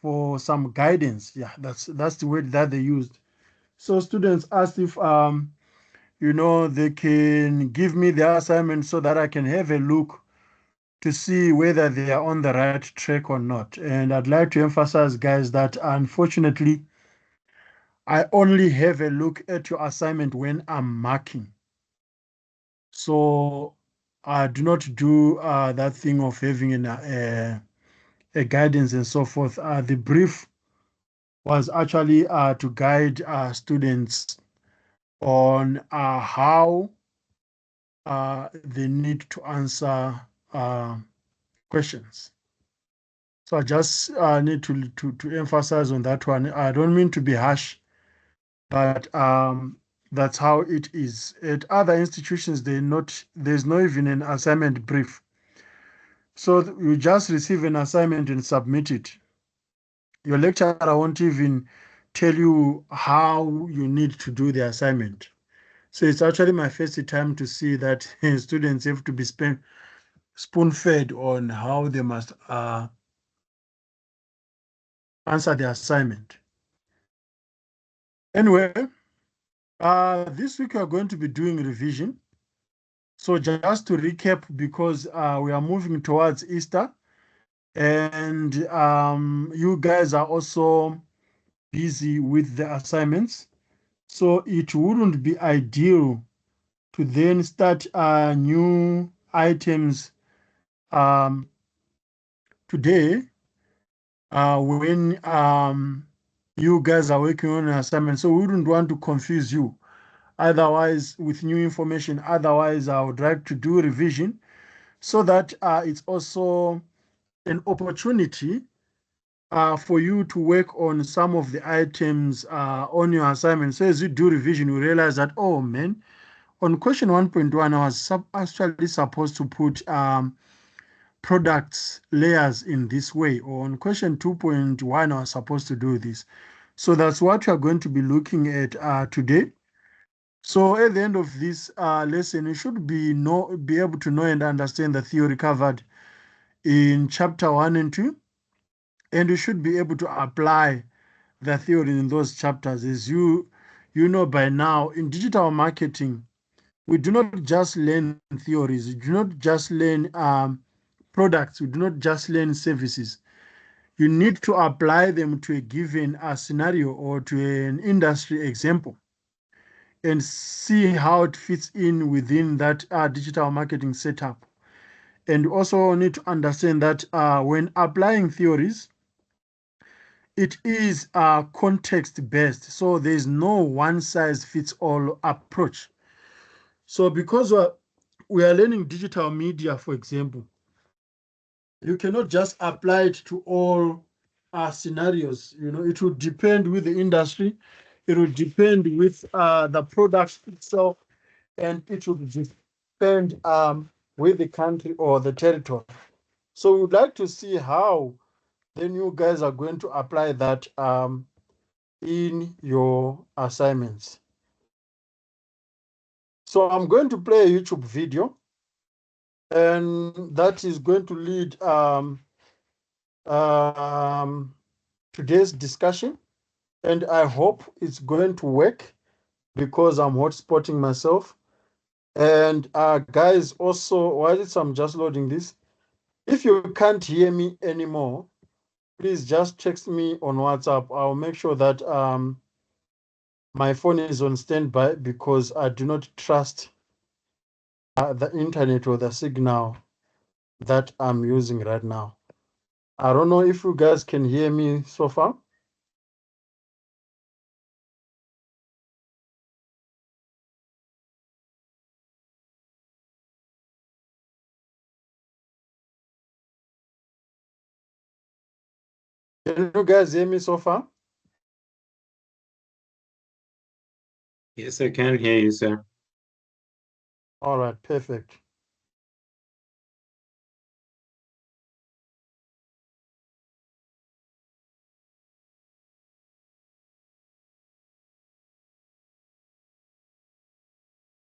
for some guidance. Yeah, that's the word that they used. So students asked if they can give me the assignment so that I can have a look to see whether they are on the right track or not. And I'd like to emphasize, guys, that unfortunately, I only have a look at your assignment when I'm marking. So I do not do that thing of having a guidance and so forth. The brief was actually to guide students on how they need to answer questions. So I just need to emphasize on that one. I don't mean to be harsh, but that's how it is. At other institutions, there's not even an assignment brief. So you just receive an assignment and submit it. Your lecturer won't even tell you how you need to do the assignment. So it's actually my first time to see that students have to be spoon-fed on how they must answer the assignment. Anyway, this week we are going to be doing revision. So just to recap, because we are moving towards Easter, and you guys are also busy with the assignments. So it wouldn't be ideal to then start new items today when you guys are working on an assignment. So we wouldn't want to confuse you otherwise with new information. Otherwise, I would like to do revision so that it's also an opportunity for you to work on some of the items on your assignment. So as you do revision, you realize that, oh man, on question 1.1, I was actually supposed to put products layers in this way, or on question 2.1, I was supposed to do this. So that's what we are going to be looking at today. So at the end of this lesson, you should be able to know and understand the theory covered in chapter 1 and 2, and you should be able to apply the theory in those chapters. As you know by now, in digital marketing, we do not just learn theories, we do not just learn products, we do not just learn services. You need to apply them to a given scenario or to an industry example and see how it fits in within that digital marketing setup. And you also need to understand that when applying theories, it is context based. So there's no one size fits all approach. So because we are learning digital media, for example, you cannot just apply it to all scenarios. It will depend with the industry, it will depend with the product itself, and it will depend with the country or the territory. So we'd like to see how then you guys are going to apply that in your assignments. So I'm going to play a YouTube video, and that is going to lead today's discussion, and I hope it's going to work because I'm hotspotting myself. And guys, also, while I'm just loading this, if you can't hear me anymore, please just text me on WhatsApp. I'll make sure that my phone is on standby because I do not trust the internet or the signal that I'm using right now. I don't know if you guys can hear me so far. Can you guys hear me so far? Yes, I can hear you, sir. All right, perfect.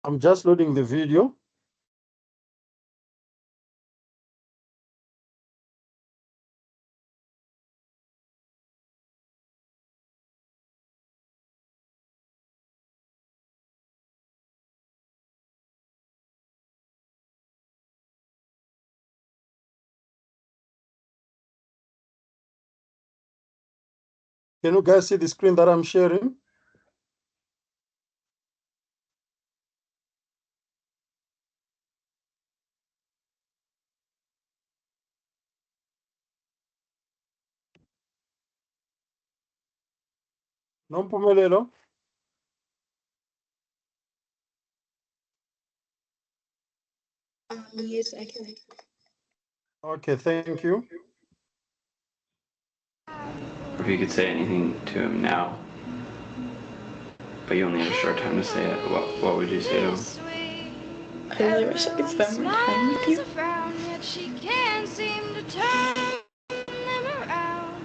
I'm just loading the video. Can you guys see the screen that I'm sharing? Nompumelelo? Yes, I can. Okay, thank you. Or if you could say anything to him now, but you only have a short time to say it, what would you say to him? I really wish I could spend more time with you. She can't seem to turn them around.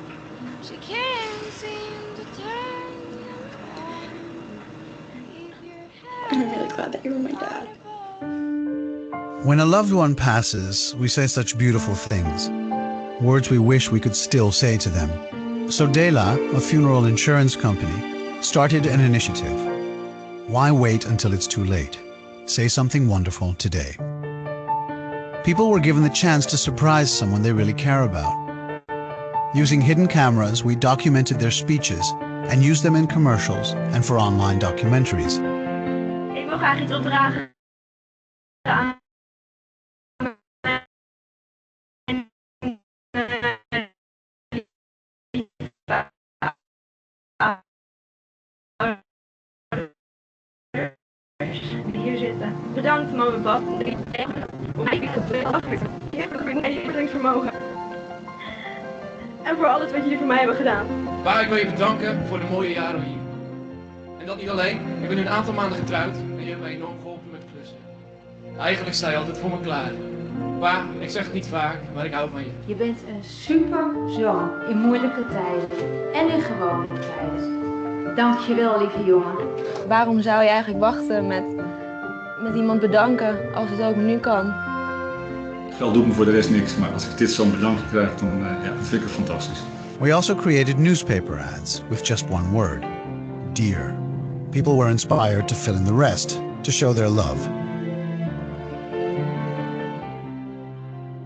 She can't seem to turn them around. Keep your And I'm really glad that you were my dad. When a loved one passes, we say such beautiful things, words we wish we could still say to them. So Dela, a funeral insurance company, started an initiative. Why wait until it's too late? Say something wonderful today. People were given the chance to surprise someone they really care about. Using hidden cameras, we documented their speeches and used them in commercials and for online documentaries. Ik wil graag iets opdragen aan die hier zitten. Bedankt mama en pap. Vermogen. En voor alles wat jullie voor mij hebben gedaan. Pa, ik wil je bedanken voor de mooie jaren hier. En dat niet alleen. Ik ben nu een aantal maanden getrouwd en je hebt mij enorm geholpen met klussen. Eigenlijk sta je altijd voor me klaar. Pa, ik zeg het niet vaak, maar ik hou van je. Je bent een super zoon in moeilijke tijden en in gewone tijden. Dank je wel, lieve jongen. Waarom zou je eigenlijk wachten met iemand bedanken als het ook nu kan? Geld doet me voor de rest niks, maar als ik dit zo'n bedankje krijg, dan dat vind ik het fantastisch. We also created newspaper ads with just one word, dear. People were inspired to fill in the rest, to show their love.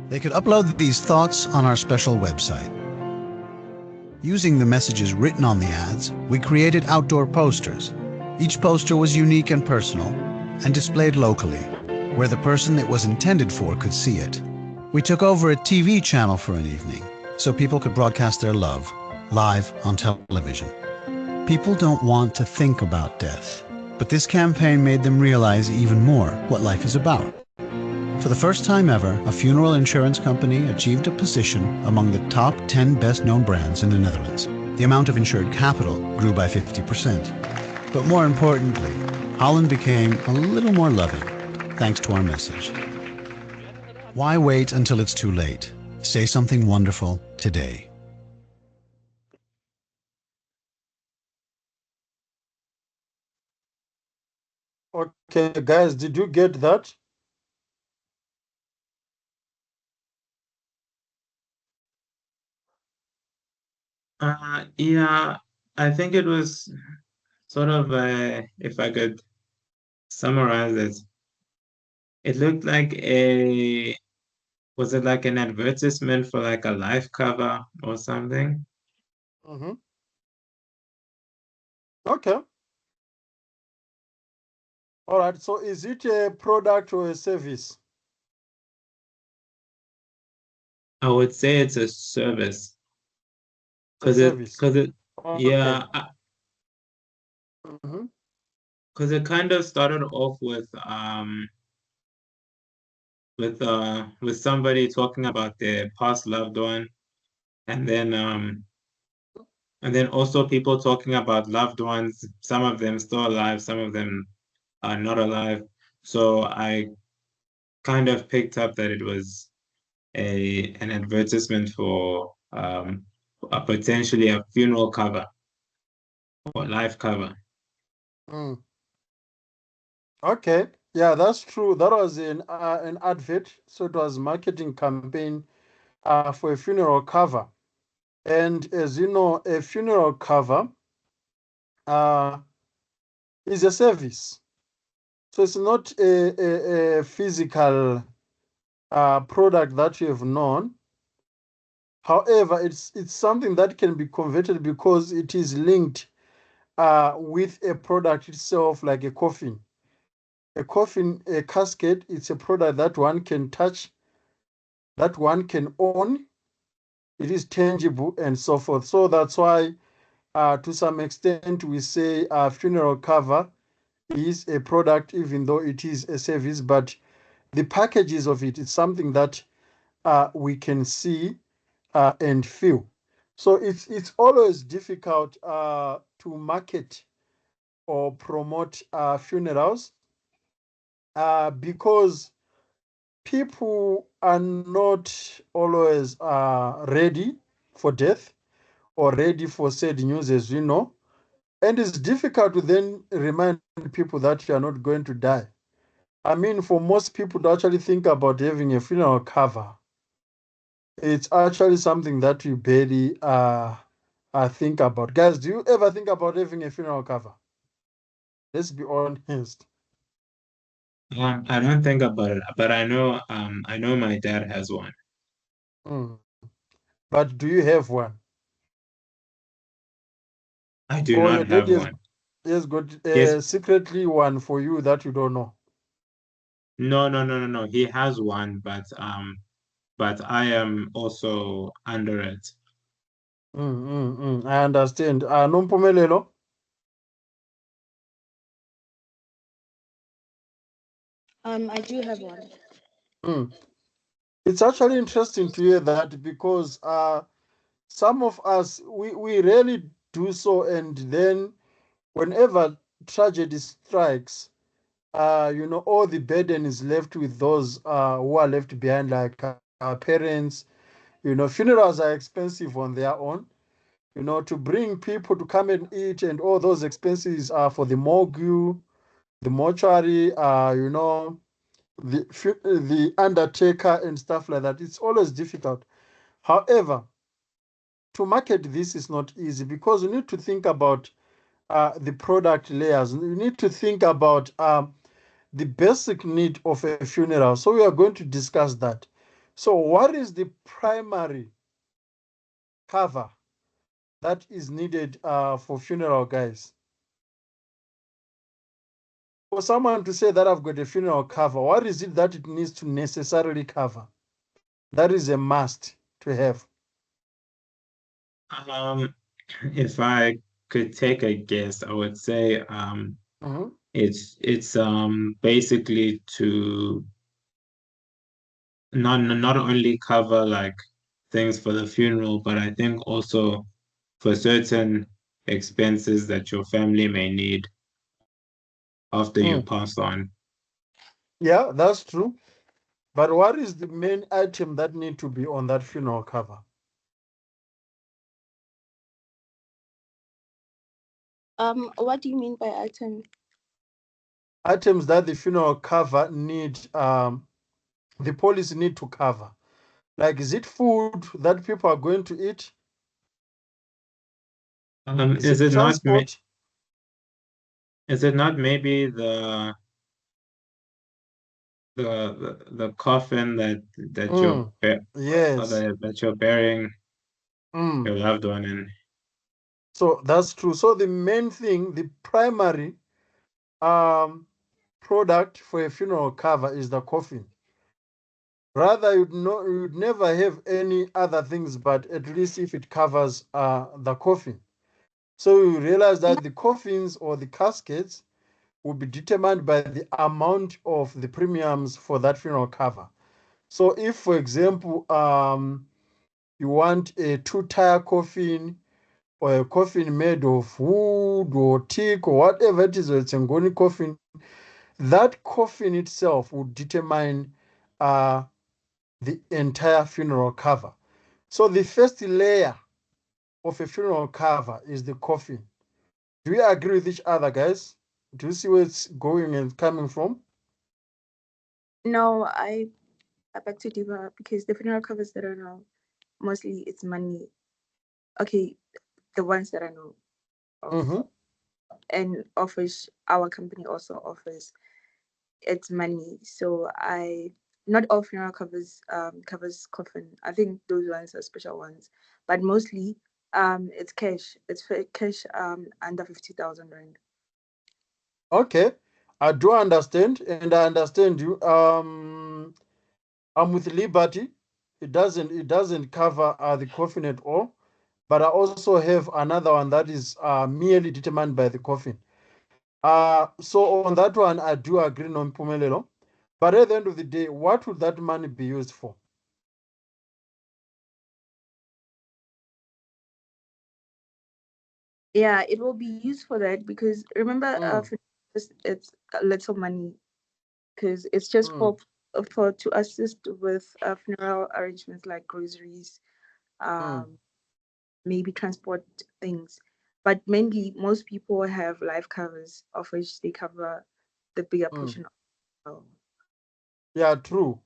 They could upload these thoughts on our special website. Using the messages written on the ads, we created outdoor posters. Each poster was unique and personal, and displayed locally, where the person it was intended for could see it. We took over a TV channel for an evening, so people could broadcast their love, live on television. People don't want to think about death, but this campaign made them realize even more what life is about. For the first time ever, a funeral insurance company achieved a position among the top 10 best-known brands in the Netherlands. The amount of insured capital grew by 50%. But more importantly, Holland became a little more loving, thanks to our message. Why wait until it's too late? Say something wonderful today. Okay, guys, did you get that? Yeah, I think it was sort of, if I could summarize it, it looked like was it like an advertisement for like a life cover or something? Mm-hmm. Okay. All right, so is it a product or a service? I would say it's a service. Because Okay. yeah, Mm-hmm. because it kind of started off with somebody talking about their past loved one, and then also people talking about loved ones, some of them still alive, some of them are not alive. So I kind of picked up that it was an advertisement for potentially a funeral cover or life cover. Mm. Okay, yeah, that's true. That was an advert, so it was marketing campaign for a funeral cover. And as you know, a funeral cover is a service. So it's not a physical product that you have known. However, it's something that can be converted because it is linked with a product itself, like a coffin. A coffin, a casket, it's a product that one can touch, that one can own. It is tangible and so forth. So that's why, to some extent, we say funeral cover is a product, even though it is a service. But the packages of it is something that we can see and feel. So it's always difficult to market or promote funerals because people are not always ready for death or ready for sad news, as we know. And it's difficult to then remind people that you are not going to die. I mean, for most people to actually think about having a funeral cover, it's actually something that we barely think about. Guys, do you ever think about having a funeral cover? Let's be honest. I don't think about it, but I know my dad has one. Mm. But do you have one? I do Or your not dad have one. has got Yes, secretly one for you that you don't know? no. He has one, but I am also under it. I understand. Nompumelelo? I do have one. Mm. It's actually interesting to hear that because some of us, we rarely do so, and then whenever tragedy strikes, all the burden is left with those who are left behind, like our parents. Funerals are expensive on their own. To bring people to come and eat, and all those expenses are for the morgue, the mortuary, the undertaker and stuff like that. It's always difficult. However, to market this is not easy because you need to think about the product layers. You need to think about the basic need of a funeral. So we are going to discuss that. So what is the primary cover that is needed for funeral, guys? For someone to say that I've got a funeral cover, what is it that it needs to necessarily cover? That is a must to have. Um, if I could take a guess, I would say Mhm. it's basically to not only cover like things for the funeral, but I think also for certain expenses that your family may need after you Mm. pass on. Yeah, that's true. But what is the main item that need to be on that funeral cover? What do you mean by item? Items that the funeral cover need, the police need to cover. Like, is it food that people are going to eat? Is Is it it not transport? is it not maybe the coffin that you're Mm. Yes. that you're burying Mm. your loved one in? So that's true. So the main thing, the primary um, product for a funeral cover is the coffin. Rather, you'd never have any other things, but at least if it covers the coffin. So you realize that the coffins or the caskets will be determined by the amount of the premiums for that funeral cover. So if, for example, you want a two-tire coffin or a coffin made of wood or teak or whatever it is, or it's a ngoni coffin, that coffin itself would determine the entire funeral cover. So the first layer of a funeral cover is the coffin. Do you agree with each other, guys? Do you see where it's going and coming from? No, I beg to differ because the funeral covers that I know, mostly it's money. Okay, the ones that I know of, Mm-hmm. and offers our company also offers it's money. So I not all funeral covers coffin. I think those ones are special ones, but mostly it's cash. It's for cash under 50,000 rand. Okay, I do understand, and I understand you. I'm with Liberty. It doesn't cover the coffin at all. But I also have another one that is merely determined by the coffin. So on that one, I do agree on Pumelelo. But at the end of the day, what would that money be used for? Yeah, it will be used for that because remember, Mm, it's a little money because it's just mm, for to assist with funeral arrangements like groceries, mm, um, maybe transport things. But mainly, most people have life covers, of which they cover the bigger mm. portion of. Oh. Yeah, true.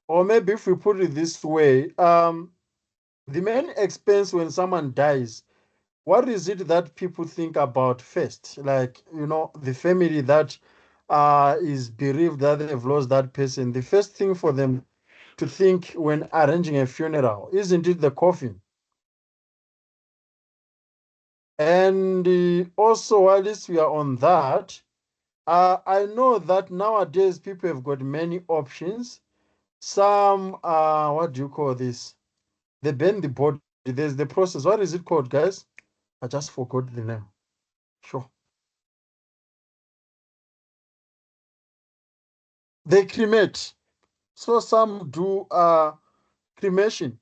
Or maybe if we put it this way, the main expense when someone dies, what is it that people think about first? Like, the family that is bereaved that they've lost that person. The first thing for them to think when arranging a funeral, isn't it the coffin? And also, while we are on that, I know that nowadays people have got many options. Some, what do you call this? They burn the body. There's the process. What is it called, guys? I just forgot the name. Sure. They cremate. So some do cremation.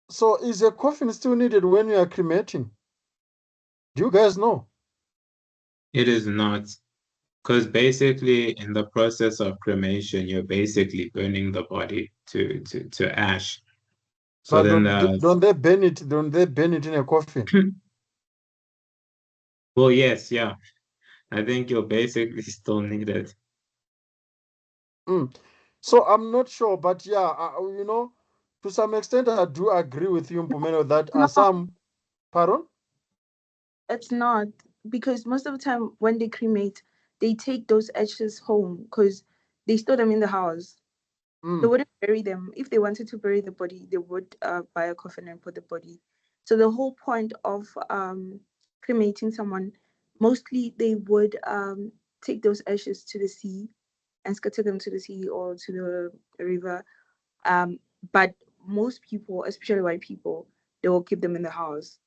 So is a coffin still needed when you are cremating? Do you guys know? It is not. Because basically, in the process of cremation, you're basically burning the body to ash. So But then don't they burn it? Don't they burn it in a coffin? well, yes, yeah. I think you'll basically still need it. Mm. So I'm not sure, but yeah, to some extent, I do agree with you, Mpumelo, that No, some, pardon? it's not because most of the time when they cremate, they take those ashes home because they store them in the house. They Mm. wouldn't bury them. If they wanted to bury the body, they would buy a coffin and put the body. So the whole point of cremating someone, mostly they would take those ashes to the sea and scatter them to the sea or to the river. Um, but most people, especially white people, they will keep them in the house.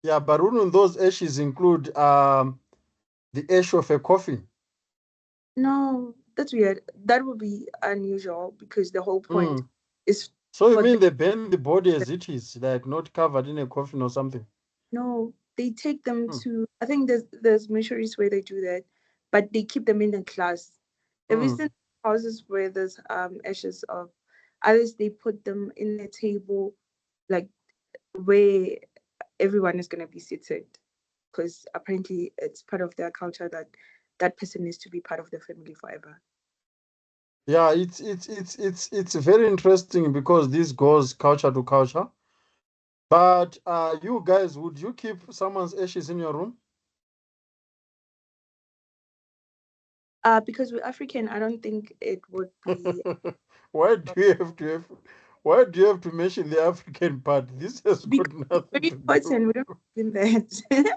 Yeah, but wouldn't those ashes include the ash of a coffin? No, that's weird. That would be unusual because the whole point Mm. is So you for mean them. they burn the body as it is, like not covered in a coffin or something? No, they take them Mm. to. I think there's missionaries where they do that, but they keep them in a class. If it's Mm. in houses where there's ashes of others, they put them in a table, like where everyone is gonna be seated, because apparently it's part of their culture that that person needs to be part of the family forever. Yeah, it's very interesting because this goes culture to culture. But you guys, would you keep someone's ashes in your room? Because we're African, I don't think it would be. Why do you have to have? Why do you have to mention the African part? This has got Because it's nothing very to do. important. We don't believe in that.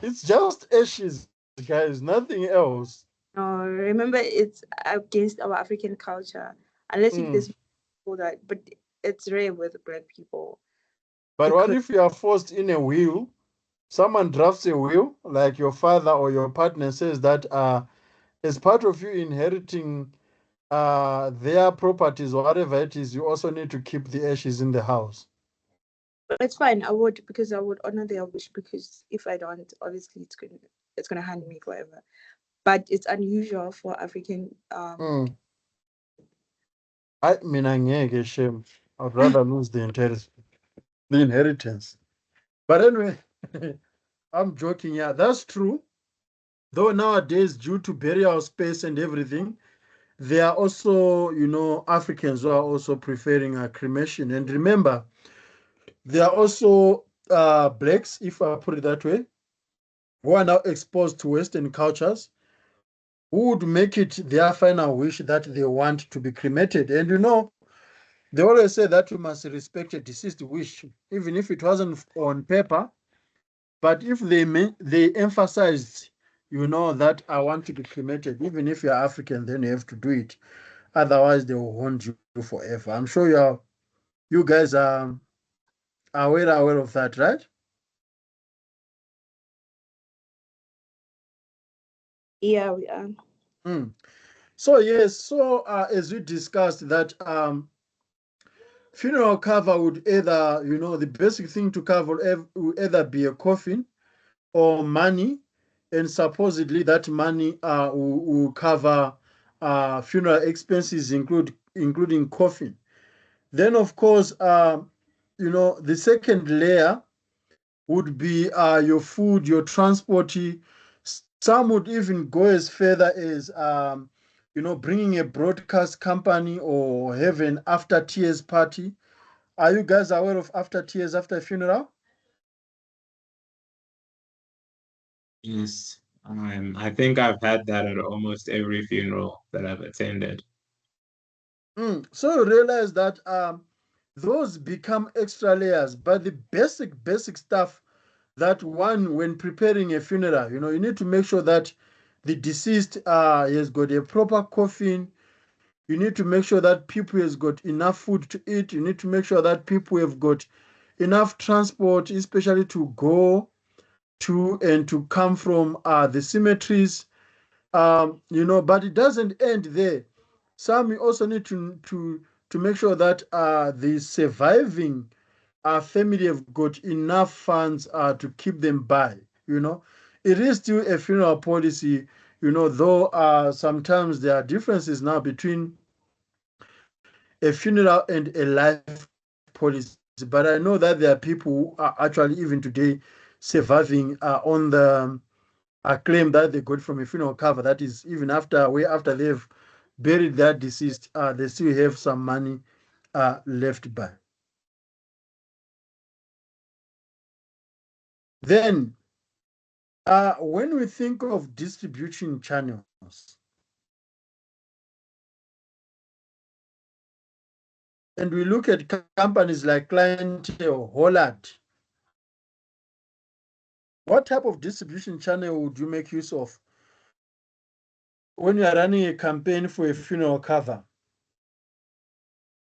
It's just ashes, guys, nothing else. No, remember it's against our African culture. Unless if Mm. there's people that, but it's rare with black people But what because if you are forced in a will? Someone drafts a will, like your father or your partner says that as part of you inheriting their properties or whatever it is, you also need to keep the ashes in the house. it's fine. I would because I would honor their wish because if I don't, obviously it's gonna hand me forever. But it's unusual for African Mm. I mean, I shame. I'd rather lose the inheritance. But anyway, I'm joking. Yeah, that's true. Though nowadays, due to burial space and everything, there are also, Africans who are also preferring cremation. And remember, there are also blacks, if I put it that way, who are now exposed to Western cultures. who would make it their final wish that they want to be cremated. And they always say that you must respect a deceased wish, even if it wasn't on paper. But if they emphasized, that I want to be cremated, even if you're African, then you have to do it. Otherwise, they will haunt you forever. I'm sure you guys are well aware of that, right? Yeah, we are. Mm. So yes, as we discussed that funeral cover would either, the basic thing to cover would either be a coffin or money, and supposedly that money will cover funeral expenses, including coffin. Then, of course, the second layer would be your food, your transport. Some would even go as further as, bringing a broadcast company or have an after tears party. Are you guys aware of after tears after a funeral? Yes. I think I've had that at almost every funeral that I've attended. So you realize that those become extra layers, but the basic stuff that one, when preparing a funeral, you need to make sure that the deceased has got a proper coffin. You need to make sure that people has got enough food to eat. You need to make sure that people have got enough transport, especially to go to and to come from the cemeteries. But it doesn't end there. Some you also need to make sure that the surviving family have got enough funds to keep them by. It is still a funeral policy. Though sometimes there are differences now between a funeral and a life policy. But I know that there are people who are actually even today surviving on the claim that they got from a funeral cover. That is, even after they've buried their deceased, they still have some money left by. Then, when we think of distribution channels, and we look at companies like Clientele, Hollard, what type of distribution channel would you make use of when you are running a campaign for a funeral cover?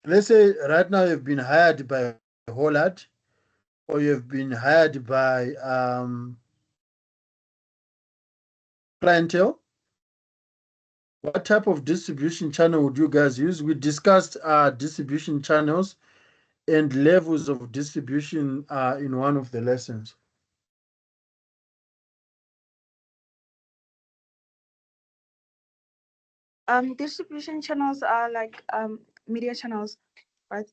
Let's say right now you've been hired by Hollard, or you've been hired by Clientele. What type of distribution channel would you guys use? We discussed distribution channels and levels of distribution in one of the lessons. Distribution channels are like media channels, right?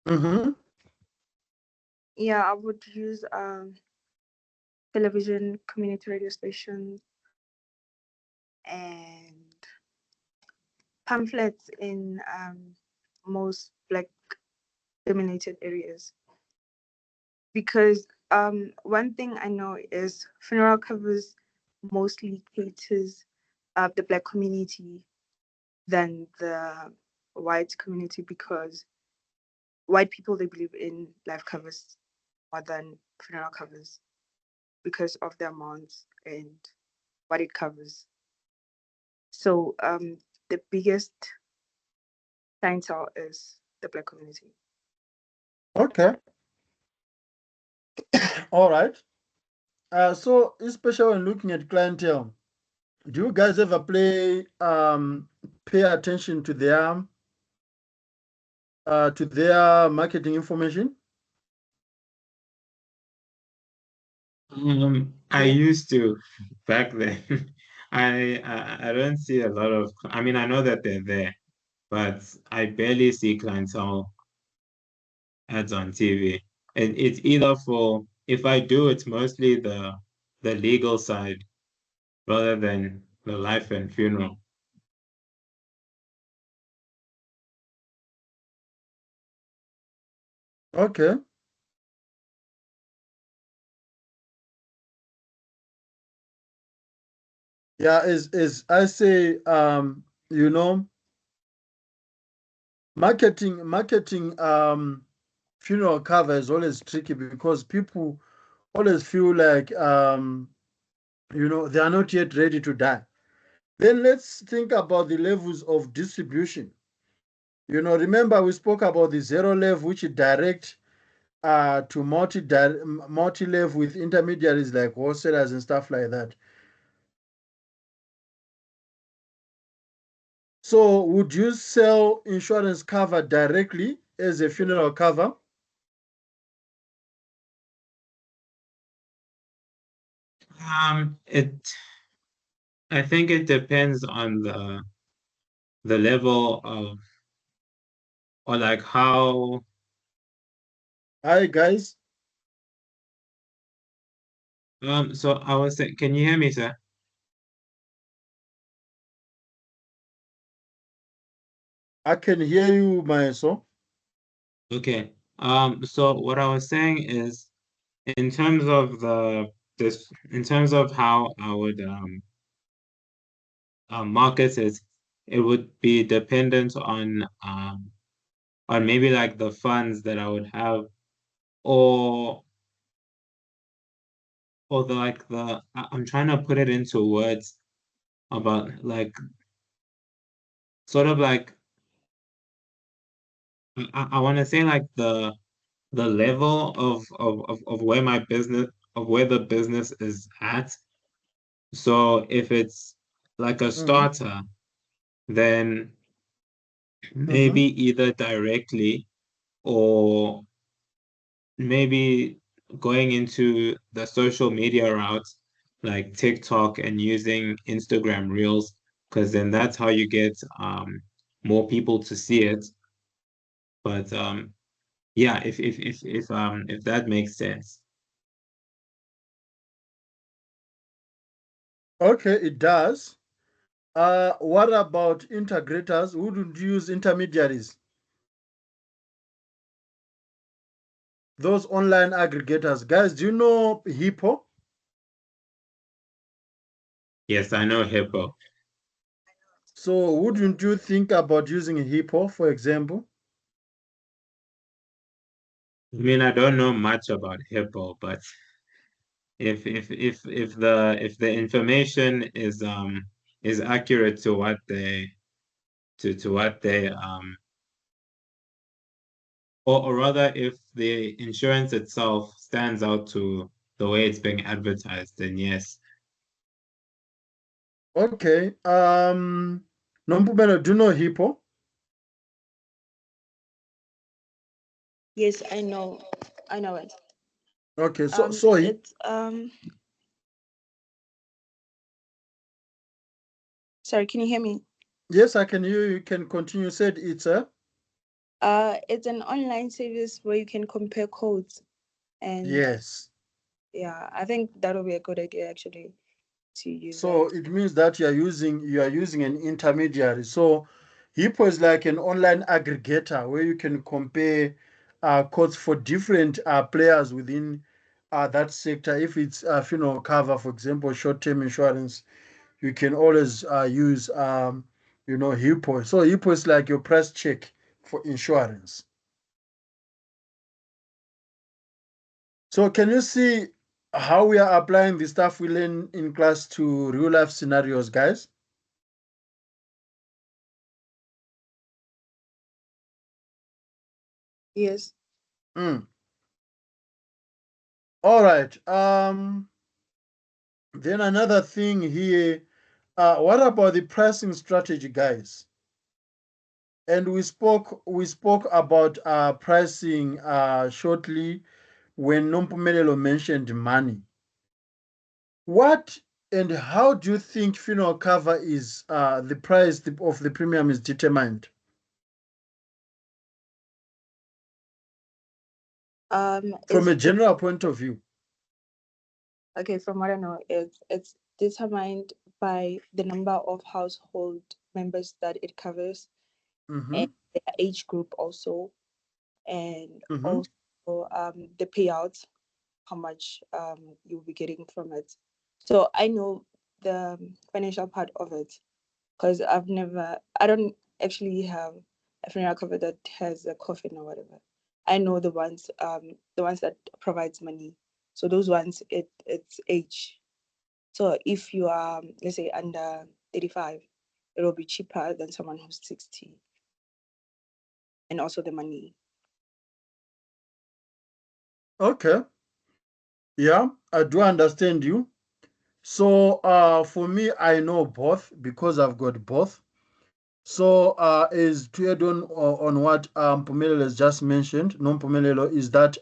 Mm-hmm. Yeah, I would use television, community radio stations, and pamphlets in most black dominated areas. Because one thing I know is funeral covers mostly caters the black community than the white community, because white people, they believe in life covers more than funeral covers because of the amounts and what it covers. So the biggest clientele is the black community. Okay. All right. So especially when looking at Clientele, do you guys ever pay attention to their marketing information? I used to back then. I don't see a lot of. I mean, I know that they're there, but I barely see clientele ads on TV. It's either for, if I do, it's mostly the legal side rather than the life and funeral. Okay. Yeah, as I say, you know, marketing funeral cover is always tricky because people always feel like you know, they are not yet ready to die. Then let's think about the levels of distribution. You know, remember we spoke about the zero level, which is direct to multi level with intermediaries like wholesalers and stuff like that. So would you sell insurance cover directly as a funeral cover? It I think it depends on the level of, or like how. Hi guys, So I was saying, can you hear me, sir? I can hear you, Maeso. Okay. So what I was saying is, in terms of in terms of how I would market it, it would be dependent on maybe like the funds that I would have, or I'm trying to put it into words about like sort of like I want to say like the level of where my business of where the business is at. So if it's like a Mm-hmm. starter, then Mm-hmm. maybe either directly or maybe going into the social media route like TikTok and using Instagram Reels, because then that's how you get more people to see it. But yeah, if that makes sense. Okay, it does. What about integrators? Wouldn't you use intermediaries? Those online aggregators. Guys, do you know Hippo? Yes, I know Hippo. So wouldn't you think about using Hippo, for example? I mean, I don't know much about Hippo, but if the information is accurate to what they to what they or rather if the insurance itself stands out to the way it's being advertised, then yes. Okay. Nompumelo, do you know Hippo? Yes, I know. I know it. Okay, so It's sorry, can you hear me? yes, I can hear you. You can continue. You said It's an online service where you can compare codes, and yes. yeah, I think that'll be a good idea actually to use So that. it means that you are using an intermediary. So Hippo is like an online aggregator where you can compare codes for different players within that sector. If it's funeral cover, for example, short-term insurance, you can always use Hippo. So Hippo is like your price check for insurance. So can you see how we are applying the stuff we learn in class to real life scenarios, guys? Yes. Mm. All right. Then another thing here. What about the pricing strategy, guys? And we spoke about pricing shortly when Nompumelelo mentioned money. What and how do you think funeral cover is the price of the premium is determined? From a It's general point of view. okay. From what I know, it's determined by the number of household members that it covers Mm-hmm. and their age group also, and Mm-hmm. also the payouts, how much you'll be getting from it. So I know the financial part of it, because I don't actually have a funeral cover that has a coffin or whatever. I know the ones that provides money. So those ones, it's age. So if you are, let's say, under 35, it will be cheaper than someone who's 60, and also the money. Okay. Yeah, I do understand you. So for me, I know both because I've got both. So is to add on what Pumelelo has just mentioned, non Pumelelo, is that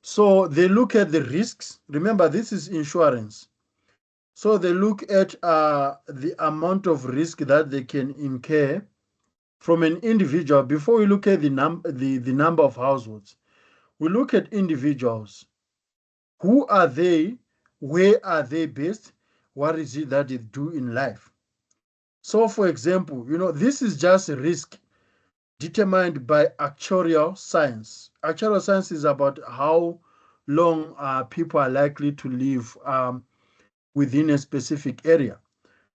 so they look at the risks. Remember, this is insurance. So they look at the amount of risk that they can incur from an individual. Before we look at the number of households, we look at individuals. Who are they? Where are they based? What is it that they do in life? So, for example, this is just a risk determined by actuarial science. Actuarial science is about how long people are likely to live within a specific area.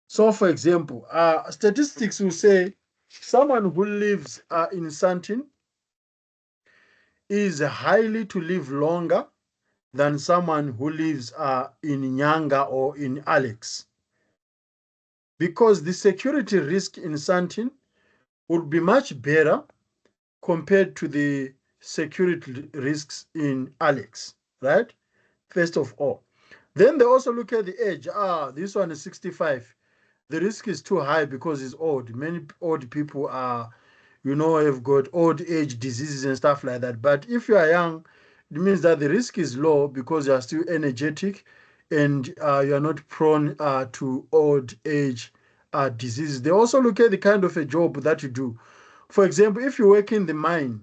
So, for example, statistics will say someone who lives in Sandton is highly to live longer than someone who lives in Nyanga or in Alex, because the security risk in Sandton would be much better compared to the security risks in Alex, right? First of all. Then they also look at the age. This one is 65. The risk is too high because it's old. Many old people have got old age diseases and stuff like that. But if you are young, it means that the risk is low because you are still energetic and you are not prone to old age diseases. They also look at the kind of a job that you do. For example, if you work in the mine,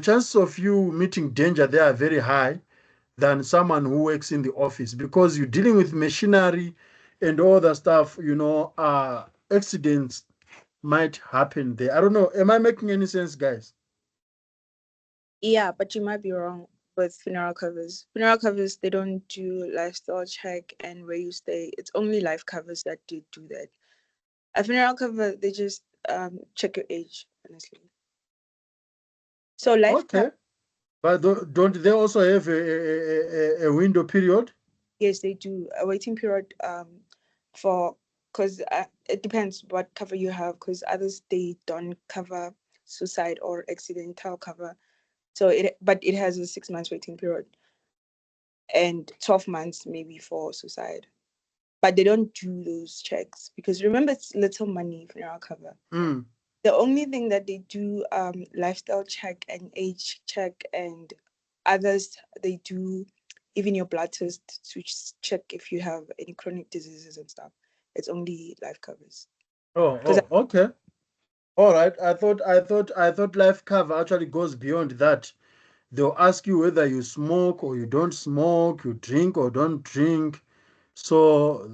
chances of you meeting danger there are very high than someone who works in the office because you're dealing with machinery and all the stuff, accidents might happen there. I don't know. Am I making any sense, guys? Yeah, but you might be wrong with funeral covers. Funeral covers, they don't do lifestyle check and where you stay. It's only life covers that do that. A funeral cover, they just check your age, honestly. So life Okay. But don't they also have a window period? yes, they do a waiting period for, because it depends what cover you have, because others they don't cover suicide or accidental cover. So but it has a 6 months waiting period and 12 months maybe for suicide. But they don't do those checks because remember it's little money funeral cover. Mm. The only thing that they do lifestyle check and age check, and others they do even your blood test to check if you have any chronic diseases and stuff. It's only life covers. Because Okay. All right. I thought life cover actually goes beyond that. They'll ask you whether you smoke or you don't smoke, you drink or don't drink. So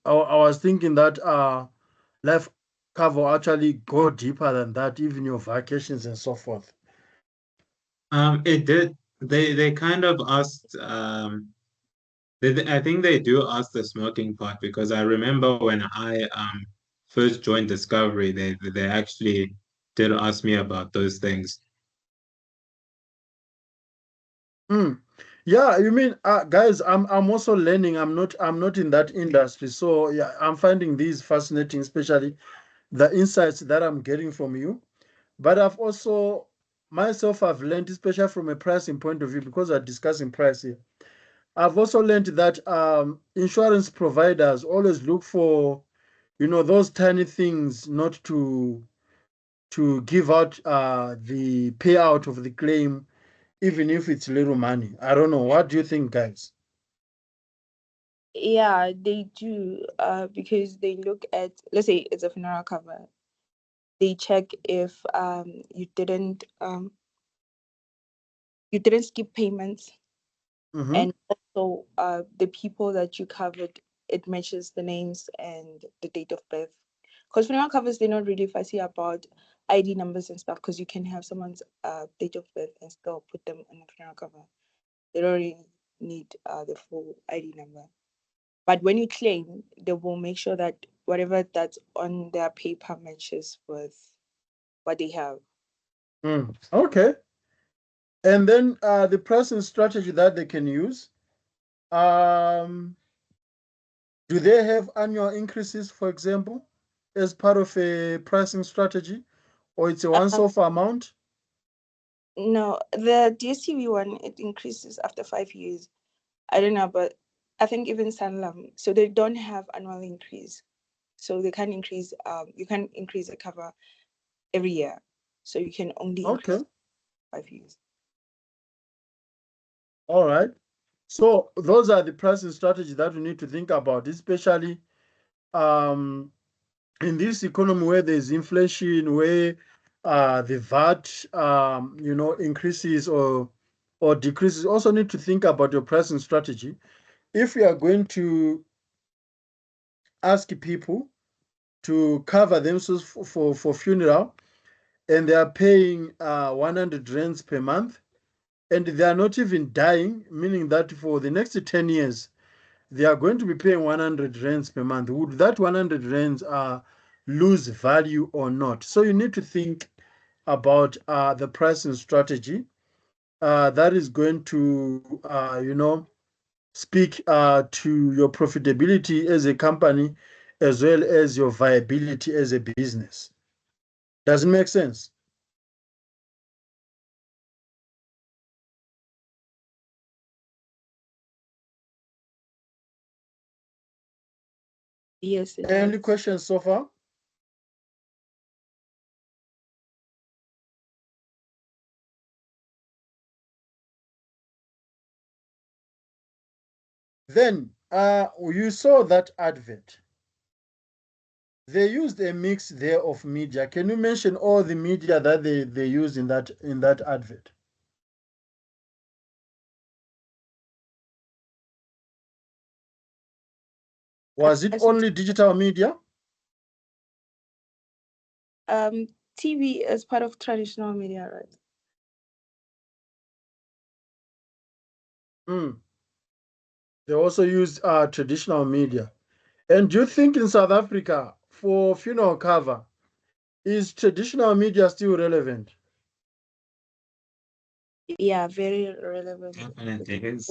I was thinking that life cover actually go deeper than that, even your vacations and so forth. It did. They kind of asked. I think they do ask the smoking part because I remember when I first joined Discovery, they actually did ask me about those things. Mm. Yeah, you mean, guys? I'm also learning. I'm not in that industry, so yeah, I'm finding these fascinating, especially the insights that I'm getting from you. But I've also myself I've learned, especially from a pricing point of view, because we're discussing price here. I've also learned that insurance providers always look for, those tiny things, not to give out the payout of the claim, even if it's little money. I don't know. What do you think, guys? yeah, they do because they look at, let's say it's a funeral cover. They check if you didn't skip payments, Mm-hmm. and also the people that you covered, it matches the names and the date of birth. Because funeral covers, they're not really fussy about ID numbers and stuff, because you can have someone's date of birth and still put them on the funeral cover. They don't really need the full ID number. But when you claim, they will make sure that whatever that's on their paper matches with what they have. Okay. And then the pricing strategy that they can use. Do they have annual increases, for example, as part of a pricing strategy, or it's a once-off amount? No, the DSTV one, it increases after 5 years. I don't know, but I think even Sanlam, so they don't have annual increase. So they can increase, you can increase the cover every year. So you can only increase 5 years. All right. So those are the pricing strategies that we need to think about, especially um, in this economy where there's inflation, where the VAT, increases or decreases. Also need to think about your pricing strategy. If you are going to ask people to cover themselves for funeral, and they are paying 100 rands per month, and they are not even dying, meaning that for the next 10 years, they are going to be paying 100 rands per month. Would that 100 rands lose value or not? So you need to think about the pricing strategy that is going to, speak to your profitability as a company as well as your viability as a business. Does it make sense? Yes, it Any does. questions so far? Then you saw that advert. They used a mix there of media. Can you mention all the media that they used in that advert? Was it only digital media? TV is part of traditional media, right? They also used traditional media. And do you think in South Africa, for funeral cover, is traditional media still relevant? Yeah, very relevant. Definitely is.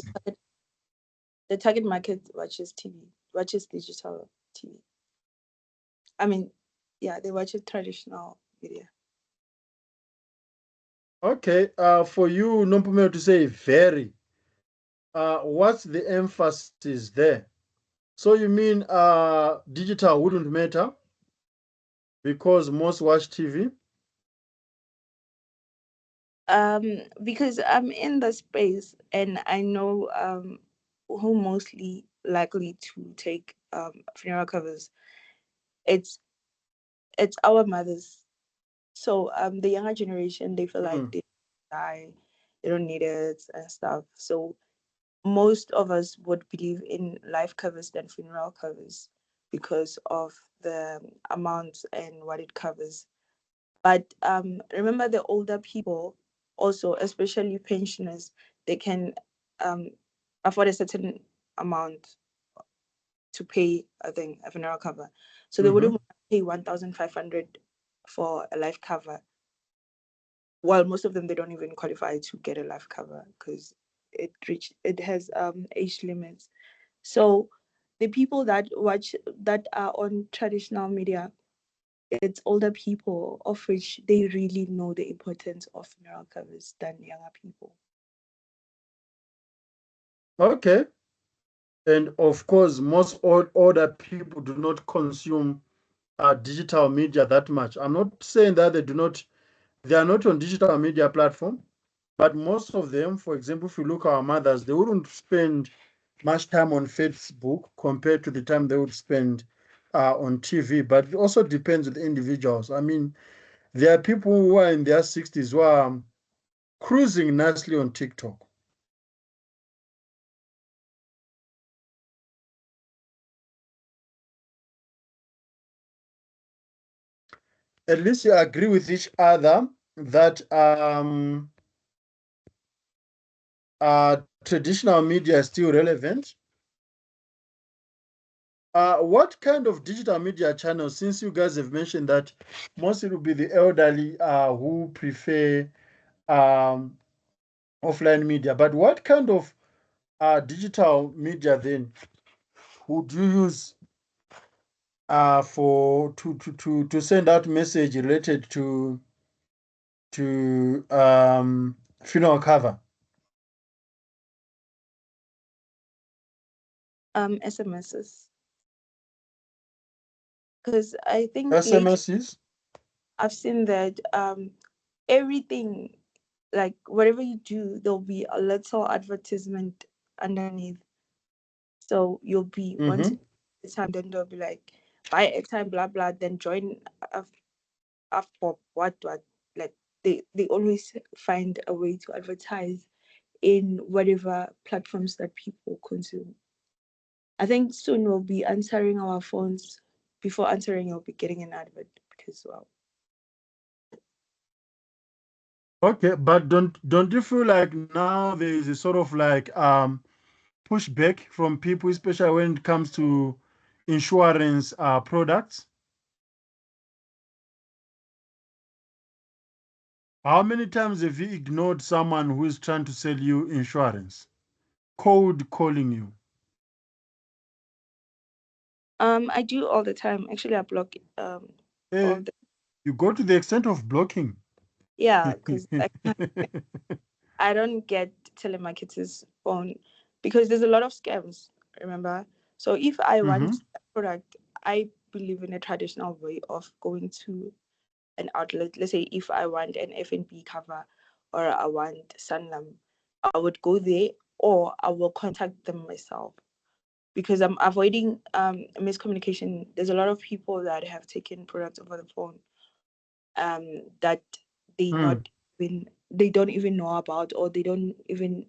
The target market watches TV, watches digital TV. I mean, yeah, they watch traditional media. Okay, for you, Nompume, to say very, what's the emphasis there? So you mean digital wouldn't matter because most watch TV? Because I'm in the space and I know who mostly likely to take funeral covers. It's our mothers. So the younger generation, they feel like they die, they don't need it and stuff. So most of us would believe in life covers than funeral covers because of the amount and what it covers. But remember, the older people also, especially pensioners, they can um, afford a certain amount to pay, I think, a funeral cover. So they wouldn't pay 1,500 for a life cover. Well, most of them, they don't even qualify to get a life cover because it has age limits. So the people that are on traditional media, it's older people of which they really know the importance of funeral covers than younger people. Okay. And of course, most older people do not consume digital media that much. I'm not saying that they are not on digital media platform, but most of them, for example, if you look at our mothers, they wouldn't spend much time on Facebook compared to the time they would spend on TV. But it also depends on the individuals. I mean, there are people who are in their 60s who are cruising nicely on TikTok. At least you agree with each other that traditional media is still relevant. What kind of digital media channels, since you guys have mentioned that mostly it will be the elderly who prefer um, offline media, but what kind of digital media then would you use for to send out message related to funeral cover? SMSs. Because I think lately SMSs? I've seen that everything, like whatever you do, there'll be a little advertisement underneath. So you'll be once Mm-hmm. it's time, then they'll be like, buy airtime, blah blah, then join after what. Like they always find a way to advertise in whatever platforms that people consume. I think soon we'll be answering our phones. Before answering, you'll be getting an advert because well. Okay, but don't you feel like now there is a sort of like pushback from people, especially when it comes to insurance products? How many times have you ignored someone who is trying to sell you insurance? Cold calling you. I do all the time. Actually, I block all Hey, the you go to the extent of blocking. yeah, because I don't get telemarketers phone because there's a lot of scams. Remember, so if I Mm-hmm. want a product, I believe in a traditional way of going to an outlet. Let's say if I want an FNB cover or I want Sanlam, I would go there or I will contact them myself because I'm avoiding miscommunication. There's a lot of people that have taken products over the phone that they Mm. not even they don't even know about or they don't even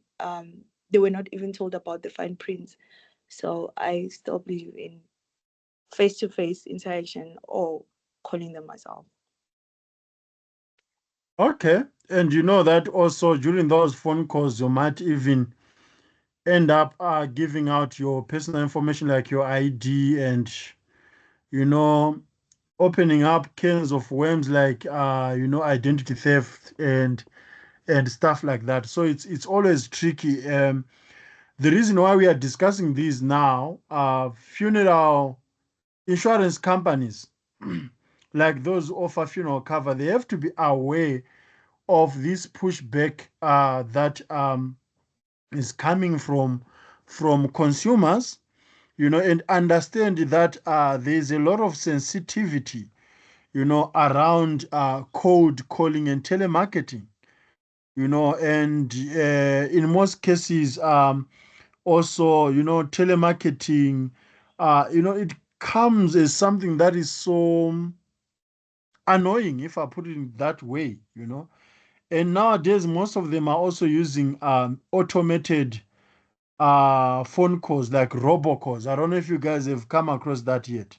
they were not even told about the fine prints. So I still believe in face-to-face interaction or calling them myself. Okay. And you know that also during those phone calls, you might even end up giving out your personal information like your ID and, you know, opening up cans of worms like, identity theft and stuff like that. So it's always tricky. The reason why we are discussing these now, funeral insurance companies, like those who offer funeral cover, they have to be aware of this pushback that is coming from consumers, and understand that there's a lot of sensitivity, around cold calling and telemarketing, and in most cases, also, telemarketing, it comes as something that is so annoying, if I put it that way. And nowadays, most of them are also using automated phone calls like robocalls. I don't know if you guys have come across that yet.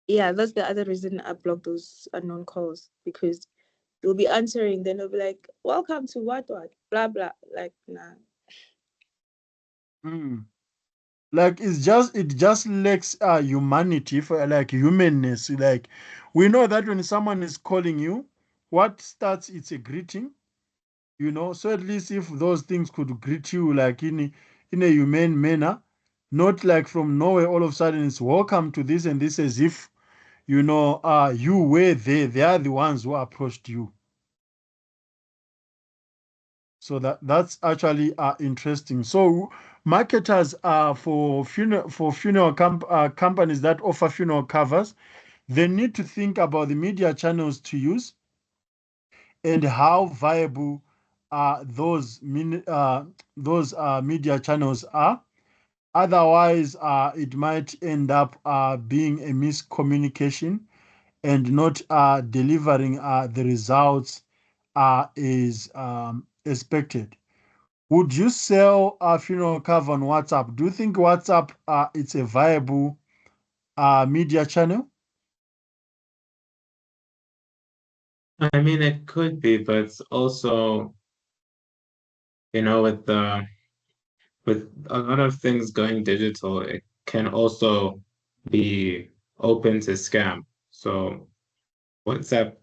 Yeah, that's the other reason I block those unknown calls because they'll be answering, then they'll be like, "Welcome to what, blah blah." Like, nah. Mm. Like it just lacks humanity, for like humanness. Like we know that when someone is calling you, what starts, it's a greeting. So at least if those things could greet you like in a humane manner, not like from nowhere all of a sudden it's welcome to this and this, as if you were there, they are the ones who approached you. So that's actually interesting. So marketers for funeral companies that offer funeral covers, they need to think about the media channels to use and how viable those media channels are. Otherwise, it might end up being a miscommunication and not delivering the results is expected. Would you sell a funeral cover on WhatsApp? Do you think WhatsApp it's a viable media channel? I mean, it could be, but it's also, with the with a lot of things going digital, it can also be open to scam. So WhatsApp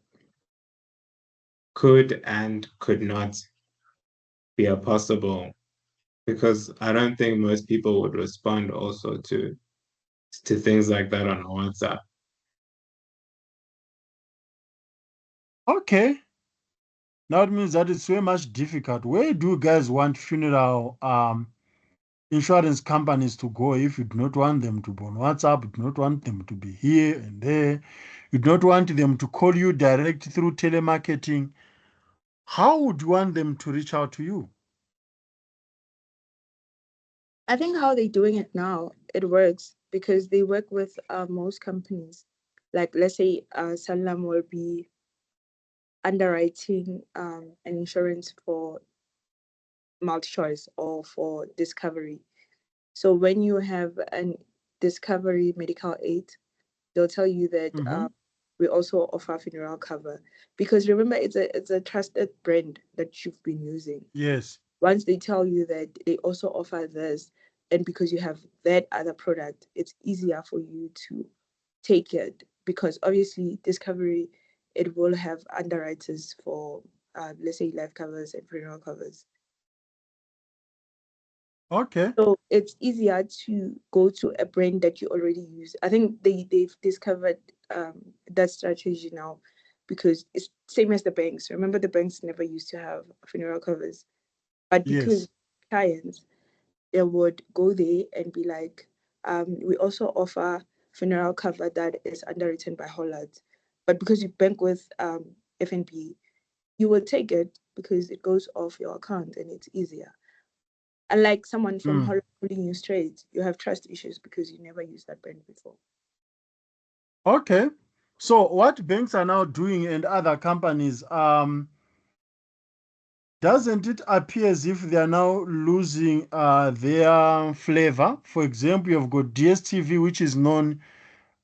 could and could not be a possible, because I don't think most people would respond also to things like that on WhatsApp. Okay. Now it means that it's very much difficult. Where do you guys want funeral insurance companies to go if you do not want them to be on WhatsApp, you do not want them to be here and there, you do not want them to call you direct through telemarketing? How would you want them to reach out to you? I think how they're doing it now, it works because they work with most companies. Like let's say Sanlam will be underwriting an insurance for multi-choice or for discovery. So when you have an discovery medical aid, they'll tell you that Mm-hmm. we also offer funeral cover, because remember it's a trusted brand that you've been using. Yes. Once they tell you that they also offer this, and because you have that other product, it's easier for you to take it, because obviously discovery, it will have underwriters for let's say life covers and funeral covers. Okay. So it's easier to go to a brand that you already use. I think they've discovered that strategy now, because it's same as the banks. Remember, the banks never used to have funeral covers, but because Yes. clients, they would go there and be like, we also offer funeral cover that is underwritten by Holland, but because you bank with FNB, you will take it because it goes off your account and it's easier. Unlike someone from Mm. Holland pulling you straight, you have trust issues because you never used that brand before. Okay. So what banks are now doing and other companies, doesn't it appear as if they are now losing their flavor? For example, you've got DSTV, which is known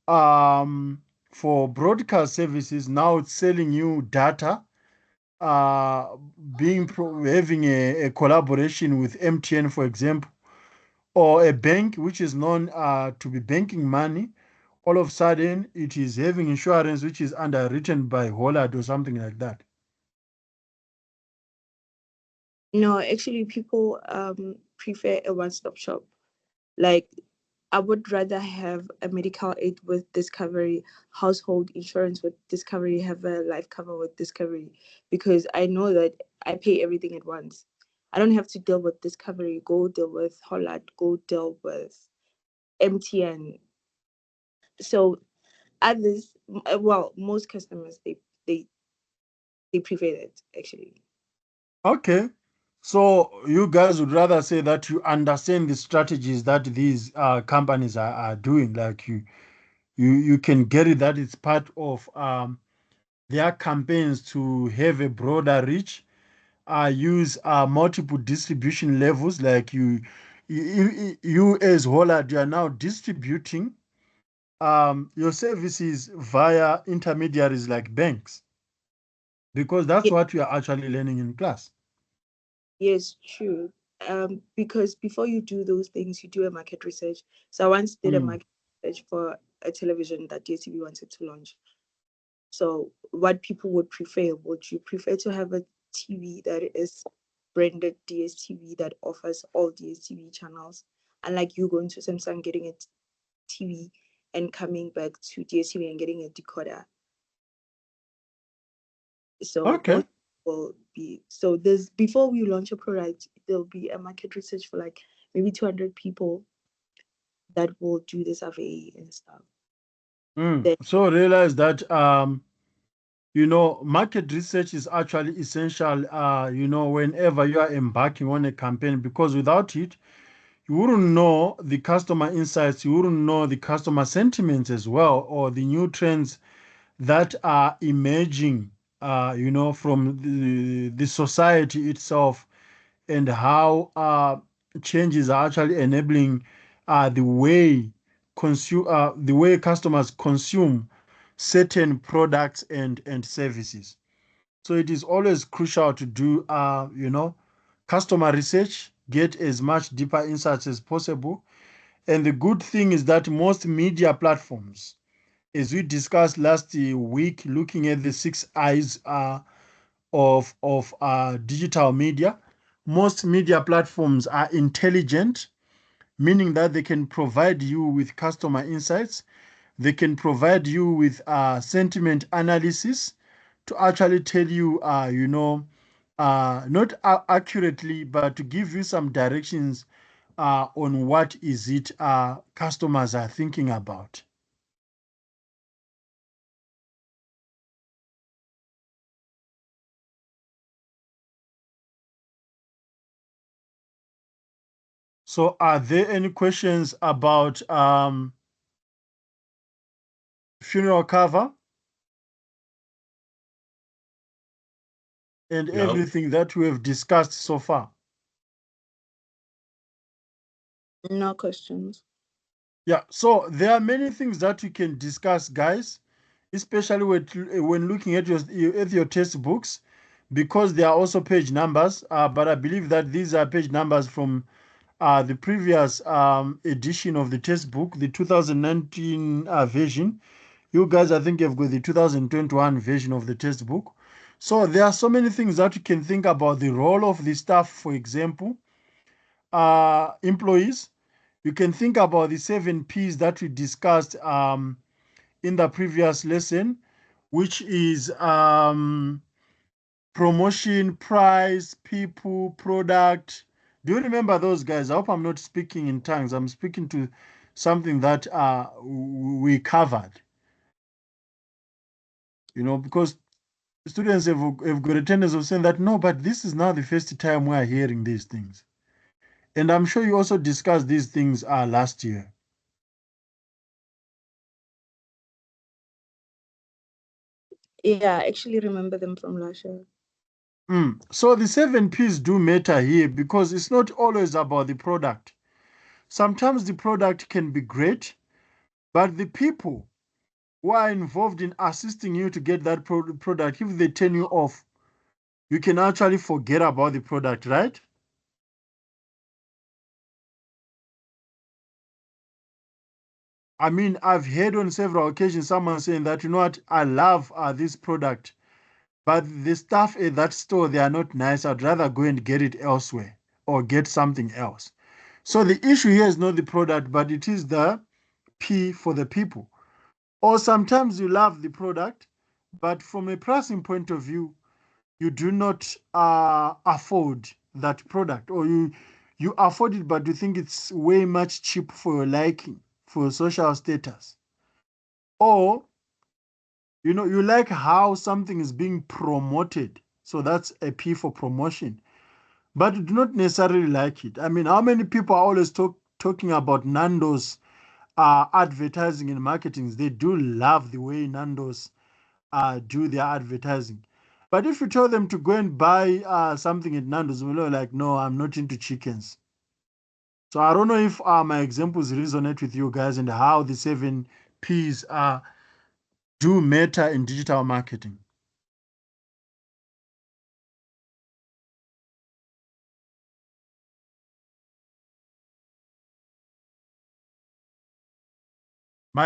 for broadcast services. Now it's selling you data, uh, having a collaboration with MTN, for example, or a bank which is known to be banking money. All of a sudden, it is having insurance which is underwritten by Holland or something like that. No, actually, people prefer a one-stop shop. Like, I would rather have a medical aid with Discovery, household insurance with Discovery, have a life cover with Discovery, because I know that I pay everything at once. I don't have to deal with Discovery, go deal with Holland, go deal with MTN. So others, well, most customers, they they prefer that actually. Okay. So you guys would rather say that you understand the strategies that these companies are doing, like you can get it that it's part of their campaigns to have a broader reach, use multiple distribution levels, like you as Holland, you are now distributing your services via intermediaries like banks, because that's what we are actually learning in class. Yes, true. Because before you do those things, you do a market research. So I once did a Mm. market research for a television that DSTV wanted to launch. So what people would prefer, would you prefer to have a TV that is branded DSTV that offers all DSTV channels, unlike you going to Samsung getting a TV and coming back to DSTV and getting a decoder? So Okay. most will be, so there's, before we launch a product, there'll be a market research for like maybe 200 people that will do the survey and stuff. Then So realize that market research is actually essential, whenever you are embarking on a campaign, because without it, you wouldn't know the customer insights, you wouldn't know the customer sentiments as well, or the new trends that are emerging, from the society itself, and how changes are actually enabling the way customers consume certain products and services. So it is always crucial to do customer research get as much deeper insights as possible. And the good thing is that most media platforms, as we discussed last week, looking at the 6 eyes of digital media, most media platforms are intelligent, meaning that they can provide you with customer insights. They can provide you with sentiment analysis to actually tell you, not accurately, but to give you some directions on what is it customers are thinking about. So are there any questions about funeral cover and No. everything that we have discussed so far? No questions. Yeah, so there are many things that we can discuss, guys, especially when looking at your textbooks, because there are also page numbers. But I believe that these are page numbers from the previous edition of the textbook, the 2019 version. You guys, I think, have got the 2021 version of the textbook. So there are so many things that you can think about the role of the staff, for example, employees. You can think about the 7 P's that we discussed in the previous lesson, which is promotion, price, people, product. Do you remember those, guys? I hope I'm not speaking in tongues. I'm speaking to something that we covered. Because students have got a tendency of saying that, no, but this is now the first time we are hearing these things. And I'm sure you also discussed these things last year. Yeah, I actually remember them from last year. So the 7 P's do matter here because it's not always about the product. Sometimes the product can be great, but the people who are involved in assisting you to get that product, if they turn you off, you can actually forget about the product, right? I mean, I've heard on several occasions someone saying that, you know what, I love this product, but the staff at that store, they are not nice. I'd rather go and get it elsewhere or get something else. So the issue here is not the product, but it is the P for the people. Or sometimes you love the product, but from a pricing point of view, you do not afford that product, or you afford it, but you think it's way much cheap for your liking, for your social status. Or you like how something is being promoted. So that's a P for promotion. But you do not necessarily like it. I mean, how many people are always talking about Nando's advertising and marketing? They do love the way Nando's do their advertising. But if you tell them to go and buy something at Nando's, they're like, no, I'm not into chickens. So I don't know if my examples resonate with you guys and how the 7 P's do matter in digital marketing.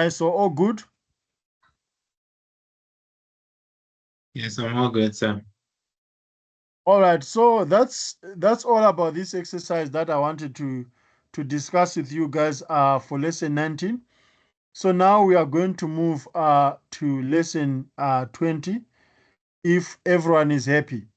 So all good? Yes, I'm all good, sir. All right, so that's all about this exercise that I wanted to discuss with you guys for lesson 19. So now we are going to move to lesson 20, if everyone is happy.